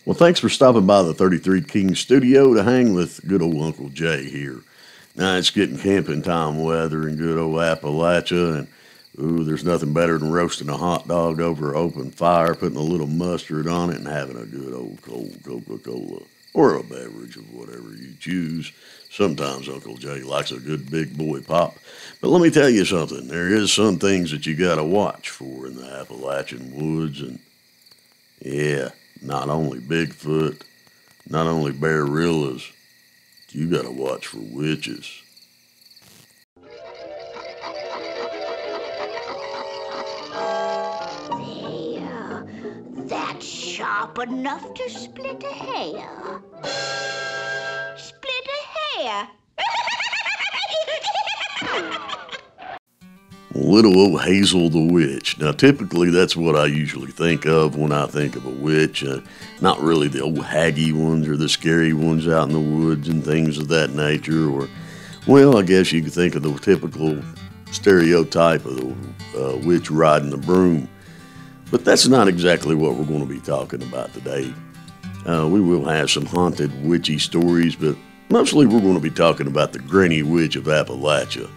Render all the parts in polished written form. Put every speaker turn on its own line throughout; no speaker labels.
Well, thanks for stopping by the 33 King studio to hang with good old Uncle Jay here. Now, it's getting camping time weather in good old Appalachia, and ooh, there's nothing better than roasting a hot dog over an open fire, putting a little mustard on it, and having a good old cold Coca-Cola or a beverage of whatever you choose. Sometimes Uncle Jay likes a good big boy pop. But let me tell you something, there is some things that you got to watch for in the Appalachian woods, and yeah, not only Bigfoot, not only bearillas, you gotta watch for witches.
There, that's sharp enough to split a hair. Split a hair.
Little old Hazel the witch. Now, typically that's what I usually think of when I think of a witch. Not really the old haggy ones or the scary ones out in the woods and things of that nature. Or, well, I guess you could think of the typical stereotype of the witch riding the broom. But that's not exactly what we're going to be talking about today. We will have some haunted witchy stories, but mostly we're going to be talking about the Granny Witch of Appalachia.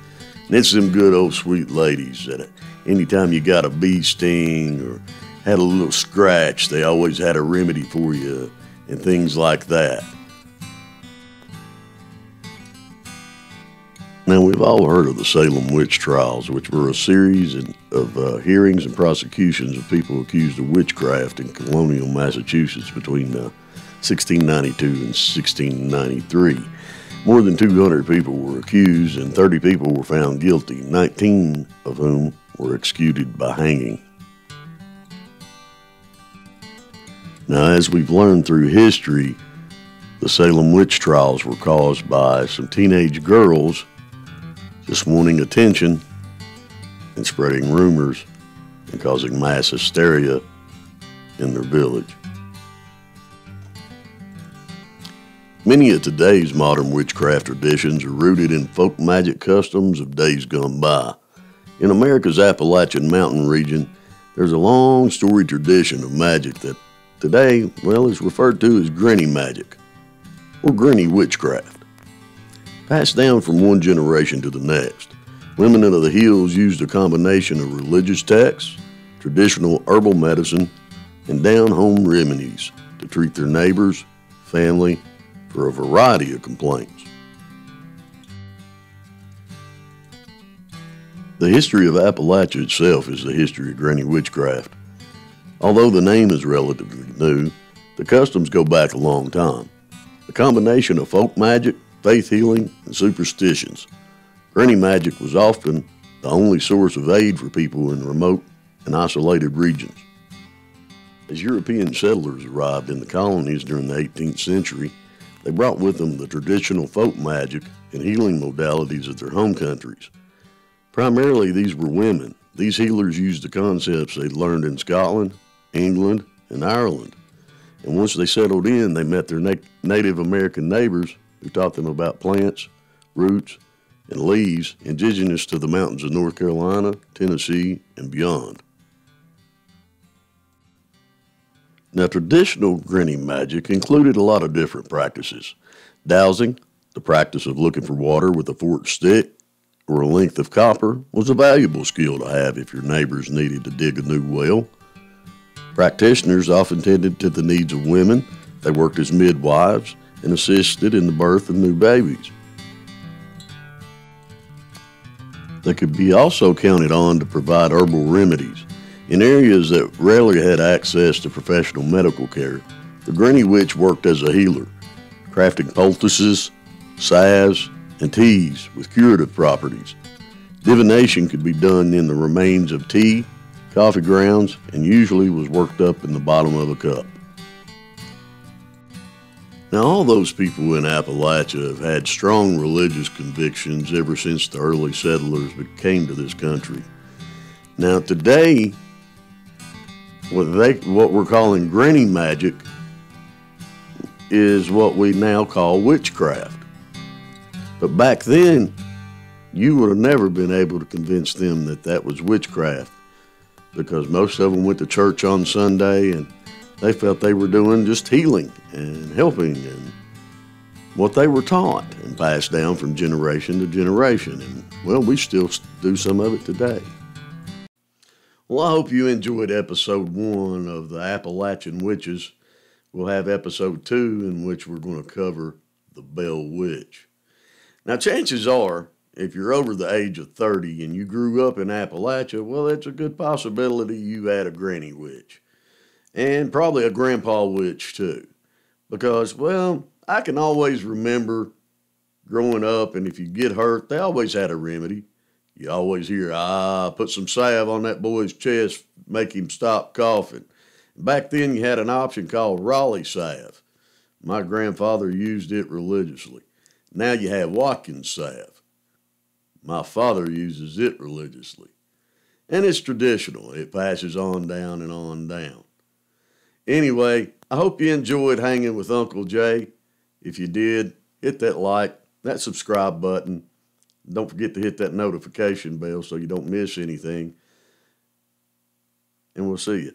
And it's them good old sweet ladies that anytime you got a bee sting or had a little scratch, they always had a remedy for you and things like that. Now, we've all heard of the Salem witch trials, which were a series of hearings and prosecutions of people accused of witchcraft in colonial Massachusetts between 1692 and 1693. More than 200 people were accused and 30 people were found guilty, 19 of whom were executed by hanging. Now, as we've learned through history, the Salem witch trials were caused by some teenage girls just wanting attention and spreading rumors and causing mass hysteria in their village. Many of today's modern witchcraft traditions are rooted in folk magic customs of days gone by. In America's Appalachian mountain region, there's a long storied tradition of magic that today, well, is referred to as granny magic or granny witchcraft. Passed down from one generation to the next, women of the hills used a combination of religious texts, traditional herbal medicine, and down-home remedies to treat their neighbors, family, for a variety of complaints. The history of Appalachia itself is the history of granny witchcraft. Although the name is relatively new, the customs go back a long time. A combination of folk magic, faith healing, and superstitions. Granny magic was often the only source of aid for people in remote and isolated regions. As European settlers arrived in the colonies during the 18th century, they brought with them the traditional folk magic and healing modalities of their home countries. Primarily, these were women. These healers used the concepts they'd learned in Scotland, England, and Ireland. And once they settled in, they met their Native American neighbors who taught them about plants, roots, and leaves indigenous to the mountains of North Carolina, Tennessee, and beyond. Now, traditional granny magic included a lot of different practices. Dowsing, the practice of looking for water with a forked stick or a length of copper, was a valuable skill to have if your neighbors needed to dig a new well. Practitioners often tended to the needs of women. They worked as midwives and assisted in the birth of new babies. They could be also counted on to provide herbal remedies. In areas that rarely had access to professional medical care, the granny witch worked as a healer, crafting poultices, salves, and teas with curative properties. Divination could be done in the remains of tea, coffee grounds, and usually was worked up in the bottom of a cup. Now, all those people in Appalachia have had strong religious convictions ever since the early settlers came to this country. Now, today, what we're calling granny magic is what we now call witchcraft. But back then, you would have never been able to convince them that that was witchcraft, because most of them went to church on Sunday and They felt they were doing just healing and helping and what they were taught and passed down from generation to generation. And, well, we still do some of it today. Well, I hope you enjoyed episode 1 of the Appalachian Witches. We'll have episode 2 in which we're going to cover the Bell Witch. Now, chances are, if you're over the age of 30 and you grew up in Appalachia, well, it's a good possibility you had a granny witch. And probably a grandpa witch, too. Because, well, I can always remember growing up, and if you get hurt, they always had a remedy. You always hear, put some salve on that boy's chest, make him stop coughing. Back then, you had an option called Raleigh salve. My grandfather used it religiously. Now you have Watkins salve. My father uses it religiously. And it's traditional. It passes on down and on down. Anyway, I hope you enjoyed hanging with Uncle Jay. If you did, hit that like, that subscribe button. Don't forget to hit that notification bell so you don't miss anything. And we'll see you.